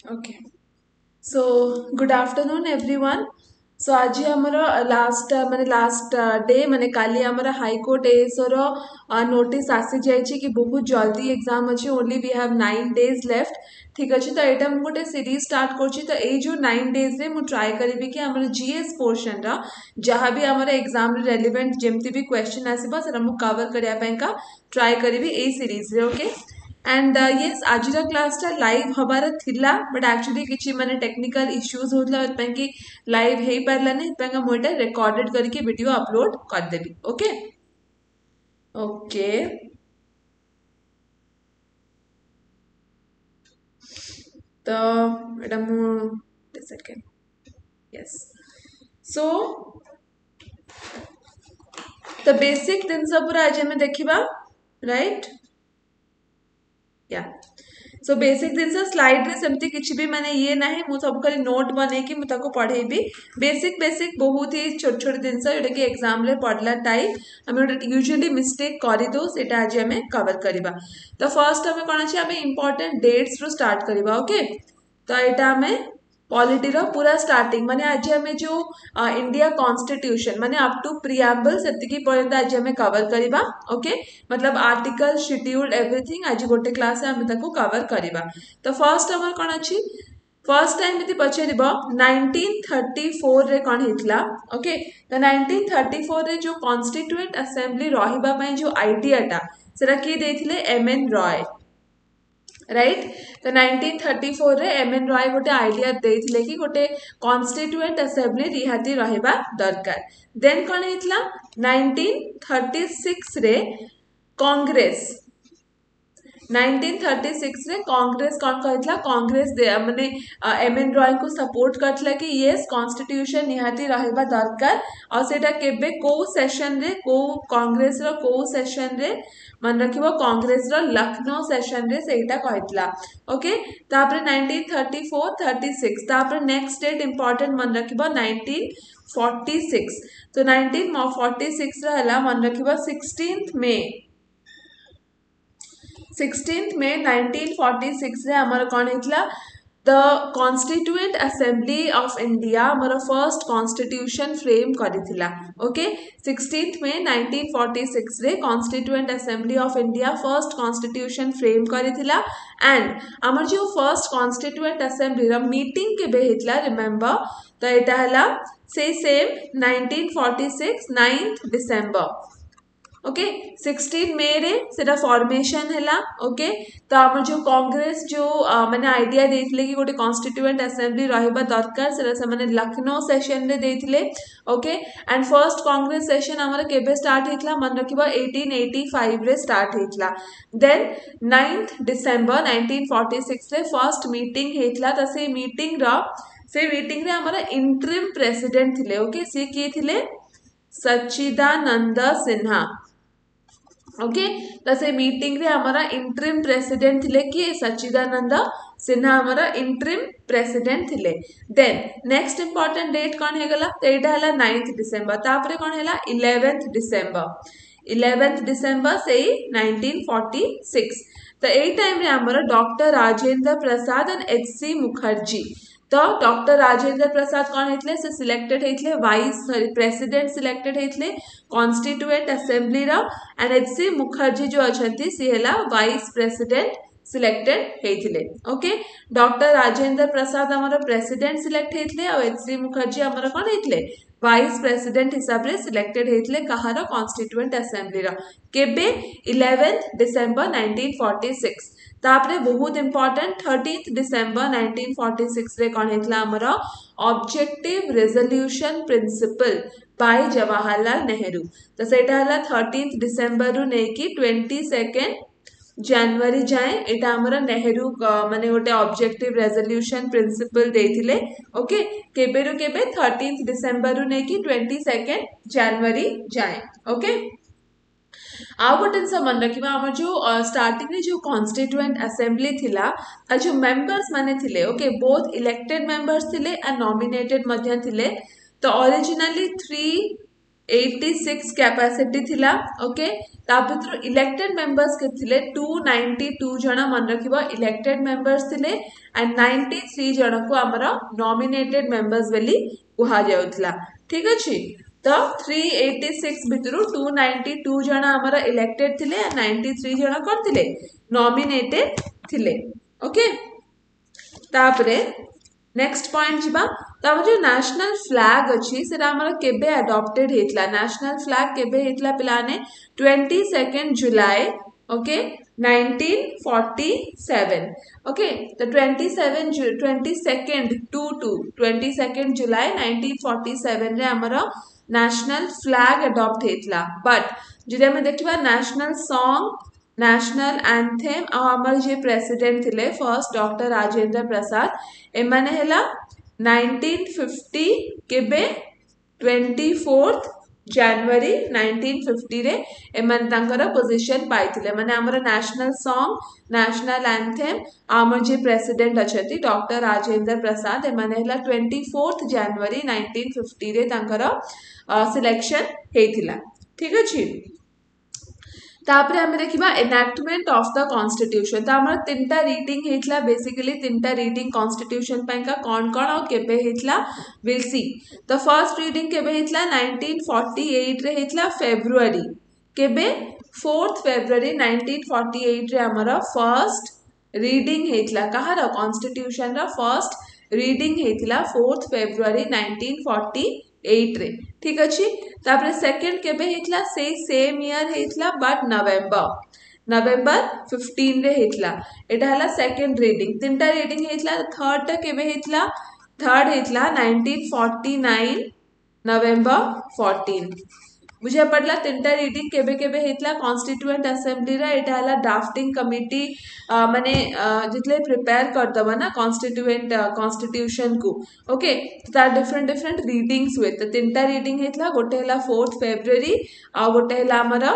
Okay. So good afternoon everyone. So आज हमर last माने लास्ट डे माने काली हमर हाई कोर्ट एएसओ रो नोटिस आसी जाय छी कि बहुत जल्दी एग्जाम अछि only we have 9 days left ठीक अछि तो एटा हम गोटे सीरीज स्टार्ट करछि तो ए जो 9 डेज रे मु ट्राई करबी कि हमर जीएस पोर्शन रा जहां भी हमर एग्जाम रे रेलेवेंट जेमति भी क्वेश्चन आसीबा सेरा मु कवर करिया पेका ट्राई करबी ए सीरीज रे ओके एंड येस आज क्लास टा लाइव हबार थिला बट एक्चुअली किछि माने टेक्निकल इश्यूज होतला कि लाइव हे पारला नै पेंगा मोटा रिकॉर्डेड करके वीडियो अपलोड कर देबी ओके ओके तो एटा मु second yes so the basic दिन सब पूरा आज हमें देखिबा राइट या सो बेसिक जिन स्लाइड रे सेमती किछि भी माने ये नाही मु सब खाली नोट बने कि मु ताको पढेबी बेसिक बेसिक बहुत ही छोट छोट जिनस एटा कि एग्जाम रे पढला टाइम हम यूजुअली मिस्टेक करि दो सेटा आज हमें कवर करिबा तो फर्स्ट हमें कोन अछि हमें इंपोर्टेंट डेट्स रो स्टार्ट करिबा ओके तो एटा हमें पॉलिटी रो पूरा स्टार्टिंग माने आज हमें जो इंडिया कॉन्स्टिट्यूशन माने अप टू प्रिएम्बल सेतिकी पर्यंत आज हमें कवर करिबा ओके मतलब आर्टिकल शेड्यूल्ड एवरीथिंग आज गोटे क्लास हम ताको कवर करिबा तो फर्स्ट हमर कोन अछि फर्स्ट टाइम यदि पछेरिबो 1934 रे कोन हितला ओके तो 1934 रे जो कॉन्स्टिट्यूएंट असेंबली रहिबा पई जो आईडिया टा सेरा की देथिले एमएन रॉय राइट तो 1934 रे एमएन रॉय गोटे आइडिया देथिले कि गोटे कॉन्स्टिट्यूएंट असेंबली रिहाती रहिबा दरकार देन कोन हितला 1936 रे कांग्रेस 1936 रे कांग्रेस कौन कहला कांग्रेस माने एमएन रॉय को सपोर्ट करथला कि यस कॉन्स्टिट्यूशन निहाती रहबा दरकार और सेटा केबे को सेशन रे को कांग्रेस रो को सेशन रे मन रखिबो कांग्रेस रो लखनऊ सेशन रे सेटा कहतला ओके तापर 1934 36 तापर नेक्स्ट डेट इंपोर्टेंट मन रखिबो 1946 तो 1946 रे हला मन रखिबो 16th May 1946 रे हमर कोन हितला the Constituent Assembly of India हमर फर्स्ट कॉन्स्टिट्यूशन फ्रेम करिथिला ओके 16th May 1946 रे Constituent Assembly of India first constitution frame करिथिला एंड हमर जो फर्स्ट कॉन्स्टिट्यूएंट असेंबली रा मीटिंग के बे हितला रिमेंबर तो एटा हला से सेम 1946 9th December ओके 16 मे रे सेटा फॉर्मेशन हैला ओके तो हमर जो कांग्रेस जो माने आइडिया देथिले कि गोटे कॉन्स्टिट्यूएंट असेंबली रहिबा दरकार सेटा से माने लखनऊ सेशन रे देथिले okay and first Congress session हमर केबे स्टार्ट हेतला मन रखिबा 1885 रे स्टार्ट हेतला देन 9th December 1946 रे फर्स्ट मीटिंग हेतला त से मीटिंग रे हमर इंटरिम प्रेसिडेंट थिले ओके से के थिले सच्चिदानंद सिन्हा ओके तो से मीटिंग रे हमारा इंटरिम प्रेसिडेंट थिले कि सच्चिदानंद सिन्हा हमारा इंटरिम प्रेसिडेंट थिले देन नेक्स्ट इंपोर्टेंट डेट कौन है गला तो एटा हला 9th December तापरे कौन हैला 11th December से 1946 तो ए टाइम रे हमारा doctor Rajendra Prasad and HC Mukherjee तो डॉक्टर राजेंद्र प्रसाद कौन हेतले से सिलेक्टेड हेतले वाइस प्रेसिडेंट सिलेक्टेड हेतले कॉन्स्टिट्यूएंट असेंबली रा एंड एचसी मुखर्जी जो अछंती सी हेला वाइस प्रेसिडेंट सिलेक्टेड हेतले ओके डॉक्टर राजेंद्र प्रसाद हमर प्रेसिडेंट सिलेक्ट हेतले और एचसी मुखर्जी हमर कौन हेतले वाइस प्रेसिडेंट हिसाब रे सिलेक्टेड हेतले कहार कॉन्स्टिट्यूएंट असेंबली रा केबे 11th December 1946 तापरे बहुत इंपोर्टेंट 30th December 1946 रे कौन हेतला हमर objective resolution principal bye Jawaharlal Nehru तो सेटा हला 13th December रु नै कि 22nd जनवरी जाए एटा हमर नेहरू माने गोटे ऑब्जेक्टिव रेजोल्यूशन प्रिंसिपल देथिले ओके केबे रु केबे 13th December रु नै कि 22nd जनवरी जाए ओके आउ गोटे जिनस मन रखिबा हमर जो स्टार्टिंग रे जो कॉन्स्टिट्यूएंट असेंबली थिला जो मेंबर्स माने थिले ओके बोथ इलेक्टेड मेंबर्स थिले एंड नॉमिनेटेड मध्य थिले तो ओरिजिनली 3 86 कैपेसिटी थिला ओके ता भितर इलेक्टेड मेंबर्स के थिले 292 जण मन रखिबो इलेक्टेड मेंबर्स थिले एंड 93 जण को हमरा नॉमिनेटेड मेंबर्स बेली कुहा जाउतला ठीक अछि तो 386 भितर 292 जण हमरा इलेक्टेड थिले एंड 93 जण कोन थिले नॉमिनेटेड थिले ओके तापरे नेक्स्ट पॉइंट जिबा तब जो नेशनल फ्लैग अछि सेरा हमर केबे अडॉप्टेड हेतला नेशनल फ्लैग केबे हेतला पिलाने 22 जुलाई ओके 1947 ओके तो 22 जुलाई 1947 रे हमर नेशनल फ्लैग अडॉप्ट हेतला बट जे हम देखिबा नेशनल सॉन्ग नेशनल एंथम आमर जे प्रेसिडेंट थिले फर्स्ट डॉक्टर राजेंद्र प्रसाद एमाने हेला 1950 केबे 24 जनवरी 1950 रे एमान तांकर पोजीशन पाइथिले माने हमर नेशनल सॉन्ग नेशनल एंथम आमर जे प्रेसिडेंट अछती डॉक्टर राजेंद्र प्रसाद एमाने हेला 24 जनवरी 1950 रे तांकर सिलेक्शन हेथिला ठीक अछि तापरे हमें देखिबा एनैक्टमेंट ऑफ द कॉन्स्टिट्यूशन तो हमर तीनटा रीडिंग हेतला बेसिकली तीनटा रीडिंग कॉन्स्टिट्यूशन पैका कौन और केबे हेतला will see the first reading केबे हेतला 1948 रे हेतला फेब्रुअरी केबे 4th फेब्रुअरी 1948 रे हमर फर्स्ट रीडिंग हेतला कहार कॉन्स्टिट्यूशन रा फर्स्ट रीडिंग हेतला 4th फेब्रुअरी 1948 रे ठीक अछि तापरे सेकंड केबे हेतला से सेम ईयर हेतला बट नवंबर 15 रे हेतला एटा हला सेकंड रीडिंग तीनटा रीडिंग हेतला थर्ड केबे हेतला थर्ड हेतला 1949 नवंबर 14 बुझे पड़ला तीनटा रीडिंग केबे केबे हेतला कॉन्स्टिट्यूएंट असेंबली रा एटा हला ड्राफ्टिंग कमिटी माने जितले प्रिपेयर करतबा ना कॉन्स्टिट्यूएंट कॉन्स्टिट्यूशन को ओके ता डिफरेंट डिफरेंट रीडिंग्स हुए तो तीनटा रीडिंग हेतला गोटे हला 4th फेब्रुअरी आ गोटे हला हमरा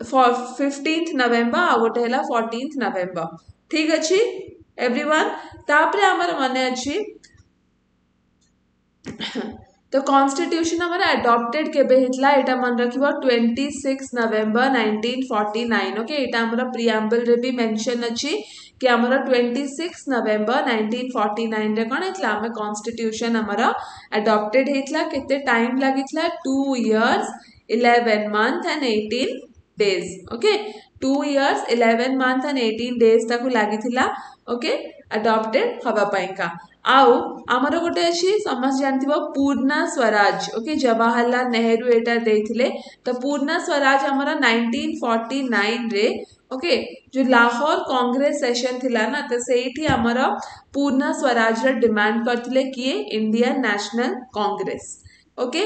15th नवंबर आ गोटे हला 14th नवंबर ठीक अछि एवरीवन तापरे हमर माने अछि तो कॉन्स्टिट्यूशन हमारा अडॉप्टेड केबे हेतला एटा मन रखिबो 26 नवंबर 1949 ओके एटा हमरा प्रीएम्बल रे भी मेंशन अछि कि हमरा 26 नवंबर 1949 रे कोन हेतला हम कॉन्स्टिट्यूशन हमरा अडॉप्टेड हेतला केते टाइम लागितला 2 years 11 month and 18 days okay 2 years 11 month and 18 days तक लागितला ओके अडॉप्टेड हवा पाइका आउ आमर गोटे अछि समझ जानथिबो पूर्ण स्वराज ओके जवाहरलाल नेहरू एटा देथिले तो पूर्ण स्वराज हमरा 1949 रे ओके जो लाहौर कांग्रेस सेशन थिला ना तो सेठी हमरा पूर्ण स्वराज रे डिमांड करथिले किए इंडियन नेशनल कांग्रेस ओके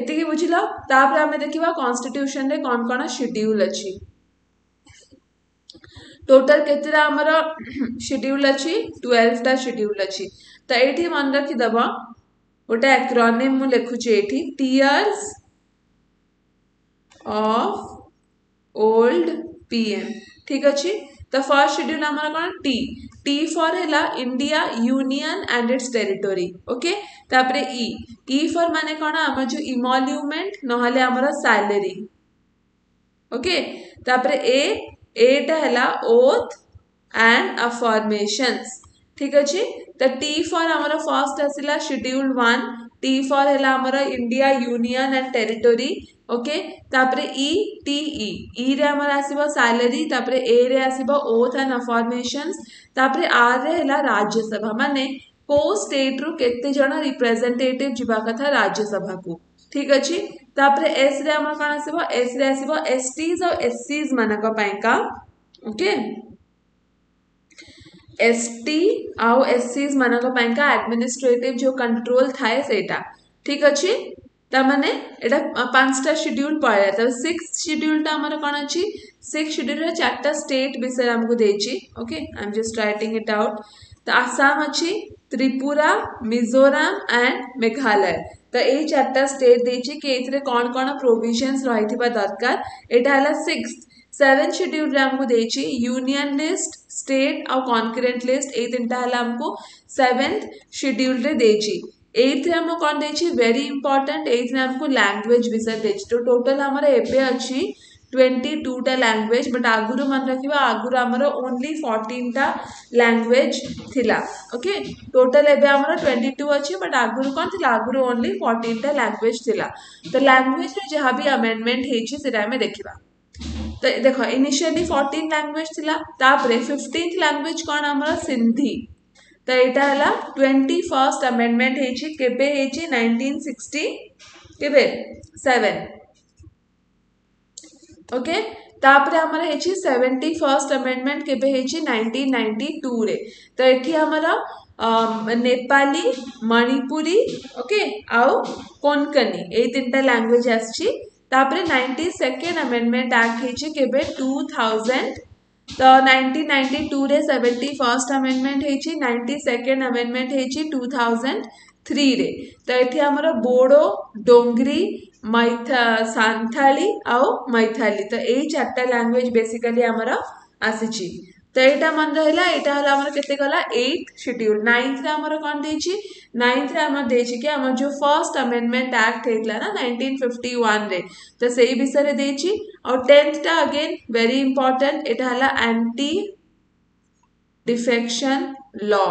एति की बुझिलो तापर हमें देखिबा कॉन्स्टिट्यूशन रे कोन कोन शेड्यूल अछि टोटल केतेरा हमरा शेड्यूल अछि 12 टा शेड्यूल अछि तो एठी मन रखि दबा गोटे एक्रोनिम मु लिखुची एठी टीयर्स ऑफ ओल्ड पीएम ठीक अछि तो फर्स्ट शेड्यूल हमरा कोन टी फॉर हैला India union and it's territory okay तापरे ई फॉर माने कोन हमर जो इमोल्यूमेंट नहले हमरा सैलरी ओके तापरे एटा हैला ओथ एंड अफर्मेशंस ठीक अछि तो टी फॉर हमारा फर्स्ट आसिला शेड्यूल 1 टी फॉर हैला हमारा India union and territory okay तापरे ई रे हमारा आसीबो सैलरी तापरे ए रे आसीबो ओथ एंड अफर्मेशंस तापरे आर रे हैला राज्यसभा माने को स्टेट रु केते जण रिप्रेजेंटेटिव जिबा कथा राज्यसभा को ठीक अछि तापरे एस रे हमरा कोन आसीबो एस रे आसीबो एसटीज और एससीज मानक पैका ओके एसटी आउ एससीज मानक पैका एडमिनिस्ट्रेटिव जो कंट्रोल थाए सेटा ठीक अछि त माने एटा पांचटा शेड्यूल पळे त 6th शेड्यूल ता हमर कोन अछि 6th शेड्यूल रे चारटा स्टेट विषय हमको देछि okay I am just writing it out त आसाम अछि त्रिपुरा मिजोरम एंड मेघालय त ए चारटा स्टेट देछि कि एथरे कोन कोन प्रोविजंस रहिथिबा दरकार एटा हला 6th 7th शेड्यूल रे हमको देछि यूनियन लिस्ट स्टेट और कॉन्करेंट लिस्ट ए तीनटा हला हमको 7th शेड्यूल रे देछि एथ रे हम कौन देछि वेरी इंपोर्टेंट एथ रे हमको लैंग्वेज विषय देछि तो टोटल हमर एबे अछि 22 टा लैंग्वेज बट आगुरु मन रखिबा आगुरु हमर ओनली 14 टा लैंग्वेज थिला ओके टोटल एबे हमर 22 अछि बट आगुरु कोन थिला आगुरु ओनली 14 टा लैंग्वेज थिला तो लैंग्वेज रे जहां भी अमेंडमेंट हेछि सेटा में देखिबा तो देखो इनिशियली 14 लैंग्वेज थिला तापरे 15th लैंग्वेज कोन हमर सिंधी तो एटा हला 21st अमेंडमेंट हेछि केबे हेछि 1960 केबे 7 ओके तापरे हमर हेछि 71st अमेंडमेंट केबे हेछि 1992 रे तो एठी हमर नेपाली मणिपुरी ओके आउ कोंकणी ए तीनटा लैंग्वेज आछि तापरे 92nd अमेंडमेंट एक्ट हेछि केबे 2000 तो 1992 रे 71st अमेंडमेंट हेछि 92nd अमेंडमेंट हेछि 2003 रे तो एठी हमर बोडो डोंगरी सांथाली आउ मैथाली तो ए चारटा लैंग्वेज बेसिकली हमर आसीची तो एटा मन रहला एटा हला हमर केते गला 8th शेड्यूल 9th रे हमर कोन देछि 9th रे हमर देछि कि हमर जो फर्स्ट अमेंडमेंट एक्ट हेतला ना 1951 रे तो सेही विषय रे देछि और 10th टा अगेन वेरी इंपोर्टेंट एटा हला एंटी डिफेक्शन लॉ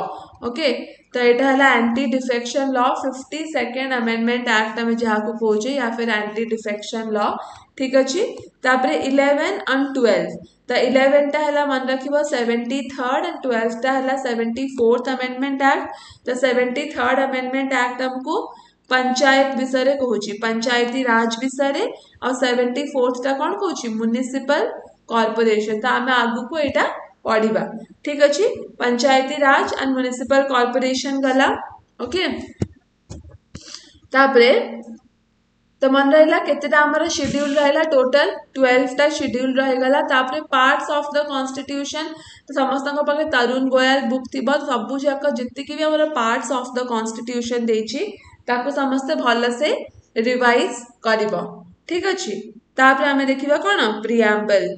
ओके तो एटा हला anti defection law 52nd amendment act में जहा को पहुंचे या फिर एंटी डिफेक्शन लॉ ठीक अछि तापरे 11 एंड 12 तो 11 टा हला मन रखिबो 73rd एंड 12 टा हला 74th अमेंडमेंट एक्ट तो 73rd अमेंडमेंट एक्ट हमको पंचायत विषय रे कहूची पंचायती राज विषय रे और 74th टा कोन कहूची म्युनिसिपल कॉर्पोरेशन तो आमे आगु को एटा पढ़िबा ठीक अछि पंचायती राज एंड म्युनिसिपल कॉर्पोरेशन गला ओके तापरे तो मन रहला केतेटा हमर शेड्यूल रहला टोटल 12 टा शेड्यूल रह गला तापरे पार्ट्स ऑफ द कॉन्स्टिट्यूशन तो समस्त को पाके तरुण गोयल बुक थिबो सबु जाक जित्ति कि भी हमर पार्ट्स ऑफ द कॉन्स्टिट्यूशन देछि ताको समस्त भल से रिवाइज करिवो ठीक अछि तापरे हमें देखिबा कोन प्रिएम्बल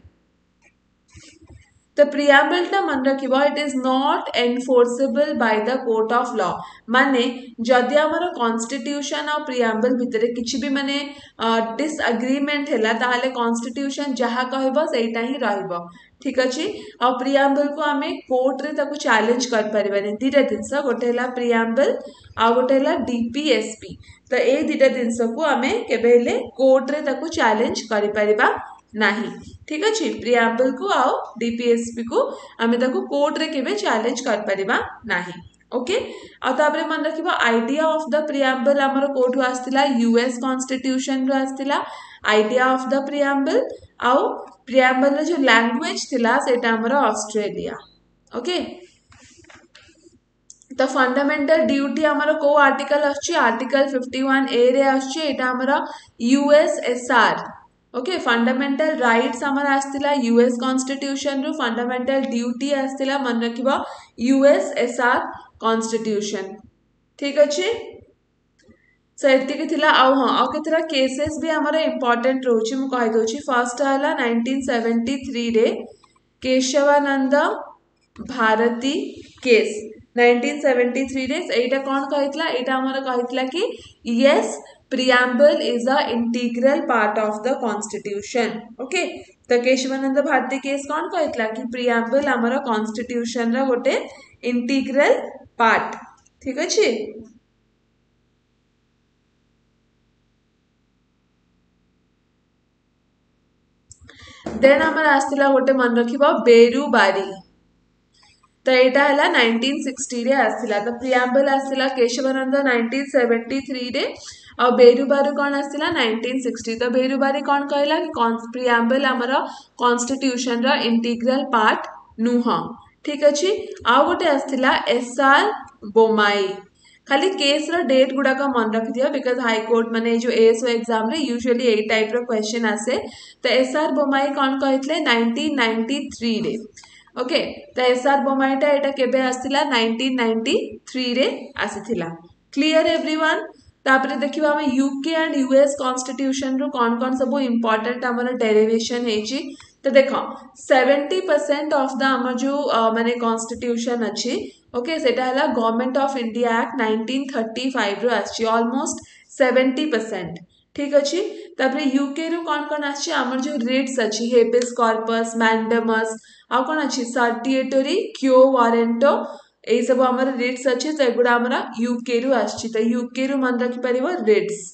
The preamble टा मन रखिबो it is not enforceable by the court of law माने जदि हमर कॉन्स्टिट्यूशन और preamble भितरे किछि भी माने डिसएग्रीमेंट हैला ताहाले कॉन्स्टिट्यूशन जहा कहबो सेटा ही रहइबो ठीक अछि और preamble को हमें कोर्ट रे ताको चैलेंज कर परिबानी दिटा दिनस गोटे हैला preamble आ गोटे हैला डीपीएसपी तो ए दिटा दिनस को हमें केबेले कोर्ट रे ताको चैलेंज करि परिबा नाही ठीक अछि प्रिएम्बल को आओ डीपीएसपी को हमें ताको कोर्ट रे केबे चैलेंज कर परिबा नाही ओके आ ताबरे मन रखिबा आइडिया ऑफ द प्रिएम्बल हमर कोर्ट आस्तिला यूएस कॉन्स्टिट्यूशन रो आस्तिला आइडिया ऑफ द प्रिएम्बल आओ प्रिएम्बल रे जो लैंग्वेज थिला सेटा हमर ऑस्ट्रेलिया ओके तो फंडामेंटल ड्यूटी हमर को आर्टिकल अछि आर्टिकल 51 ए रे अछि एटा हमर यूएसएसआर ओके फंडामेंटल राइट्स हमर आस्तिला यूएस कॉन्स्टिट्यूशन रो फंडामेंटल ड्यूटी आस्तिला मन रखिबा यूएसएसआर कॉन्स्टिट्यूशन ठीक अछि सो एति के थिला आ हां आ केतरा केसेस भी हमर इंपोर्टेंट रोची मु कहि दोची फर्स्ट हला 1973 रे केशवानंद भारती केस 1973 रे एटा कोन कहितला एटा हमर कहितला कि yes preamble is a integral part of the constitution okay तो केशवानंद भारती केस कौन कहतला कि preamble हमर constitution रा गोटे integral part ठीक अछि देन हमर आस्तिला गोटे मन रखिबा बेरुबारी तो एटा हला 1960 रे आस्तिला तो preamble आस्तिला केशवानंद 1973 रे और बेरुबारी कौन आस्तिला 1960 तो बेरुबारी कौन कहला कि प्रिएम्बल हमर कॉन्स्टिट्यूशन रा इंटीग्रल पार्ट नुह ठीक अछि आ गोटे आस्तिला एसआर बोमाई खाली केस रो डेट गुडा का मन रख दियो बिकॉज़ हाई कोर्ट माने जो एएसओ एग्जाम रे यूजुअली ए टाइप रो क्वेश्चन आसे तो एसआर बोमाई कौन कहतले 1993 रे ओके तो एसआर बोमाईटा एटा केबे आस्तिला 1993 रे आसीथिला क्लियर एवरीवन तापरे देखिबा हम यूके एंड यूएस कॉन्स्टिट्यूशन रो कोन कोन सब इंपोर्टेंट हमर डेरिवेशन हेची तो देख 70% ऑफ द आम जो माने कॉन्स्टिट्यूशन अच्छी ओके सेटा है गवर्नमेंट ऑफ इंडिया एक्ट 1935 रो आछि ऑलमोस्ट 70%। ठीक अच्छे तापर यूके रु कौन कौन आछि आमर जो रिट्स अच्छी हेबिस कॉर्पस मैंडेमस आ कौन अच्छी सर्टिएटरी क्यो वारेंटो ए सब आमर रिट्स अच्छे तो एगुड़ा आमर यूके रु आछि तो यूके रु मन रखि परिबो रिट्स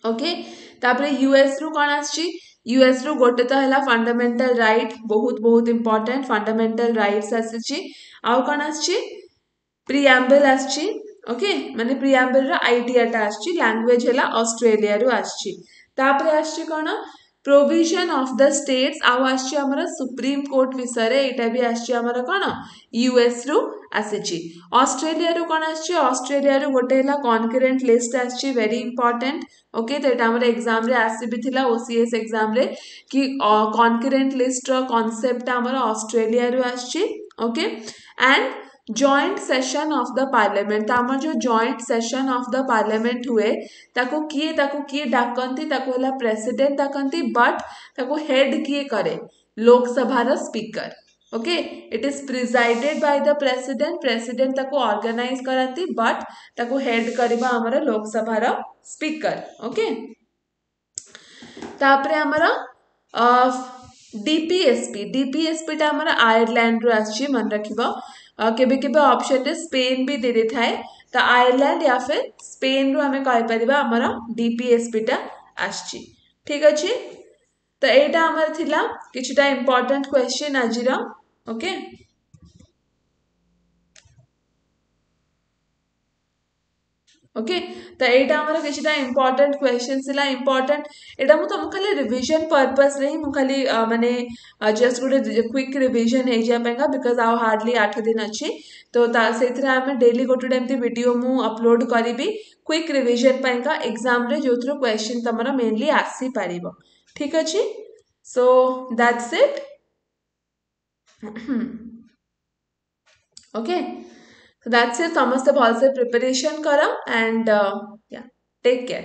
ओके तापर यूएस रु कौन आछि यूएस रु गोटे तो है फंडामेंटल राइट बहुत बहुत इंपोर्टेंट फंडामेंटल राइट्स आछि आउ कौन आछि प्रिएम्बल आछि ओके माने प्रिएम्बल रा आइडियाटा आछि लैंग्वेज है ऑस्ट्रेलिया रु आछि तापर आछि कौन प्रोविजन ऑफ द स्टेट्स आउ आछि हमर सुप्रीम कोर्ट विषय रे एटा भी आछि हमर कौन यूएस रु आछि ऑस्ट्रेलिया रु कौन आछि ऑस्ट्रेलिया रु गोटे है कॉन्करेंट लिस्ट आछि वेरी इंपोर्टेंट ओके तो एटा हमर एग्जाम रे आसी भी थिला ओसीएस एग्जाम रे कि कॉन्करेंट लिस्ट रो कांसेप्ट हमर ऑस्ट्रेलिया रु आछि okay and joint session of the parliament आम जो joint session of the parliament हुए ताको किए डाकंती ताको हला प्रेसिडेंट डाकंती बट ताको हेड किए करे लोकसभा रो speaker okay it is presided by the president president ताको ऑर्गेनाइज करती बट ताको हेड करबा हमर लोकसभा रो स्पीकर ओके तापरे हमर डीपीएसपी डीपीएसपी टा हमर आयरलैंड रो आछि मन रखिबो केबे केबे ऑप्शन रे स्पेन भी दे दे थाए तो आयरलैंड या फिर स्पेन रो हमें कहि परिबा हमर डीपीएसपी टा आछि ठीक अछि तो एटा हमर थिला किछटा इंपोर्टेंट क्वेश्चन आजिरा ओके ओके तो एटा हमर किछटा इंपोर्टेंट क्वेश्चन सिला इंपोर्टेंट एटा मु तुम खाली रिवीजन पर्पस रे मु खाली माने जस्ट गोटे क्विक रिवीजन हे जा पेगा बिकॉज़ आउ हार्डली 8 दिन अछि तो ता सेथरे हम डेली गोटे एमती वीडियो मु अपलोड करिबी क्विक रिवीजन पेगा एग्जाम रे जोथरो क्वेश्चन तमरा मेनली आसी परिबो ठीक अछि so that's it okay so that's it समस्त भल से प्रिपरेशन करो एंड या टेक केयर